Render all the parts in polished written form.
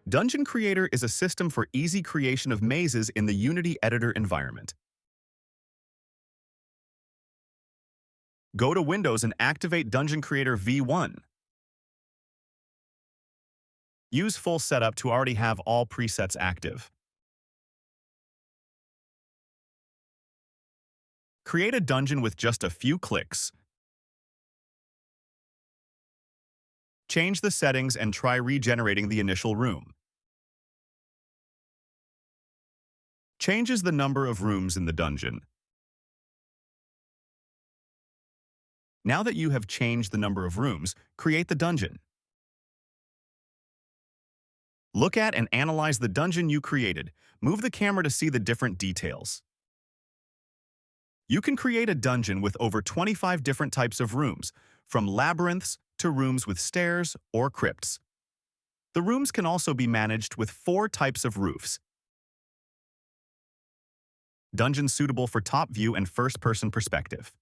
Dungeon Creator is a system for easy creation of mazes in the Unity editor environment. Go to Windows and activate Dungeon Creator V1. Use full setup to already have all presets active. Create a dungeon with just a few clicks. Change the settings and try regenerating the initial room. Changes the number of rooms in the dungeon. Now that you have changed the number of rooms, create the dungeon. Look at and analyze the dungeon you created. Move the camera to see the different details. You can create a dungeon with over 25 different types of rooms, from labyrinths to rooms with stairs or crypts. The rooms can also be managed with 4 types of roofs. Dungeons suitable for top view and first-person perspective.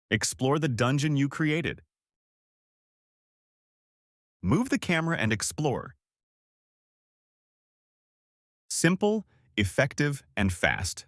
Explore the dungeon you created. Move the camera and explore. Simple, effective, and fast.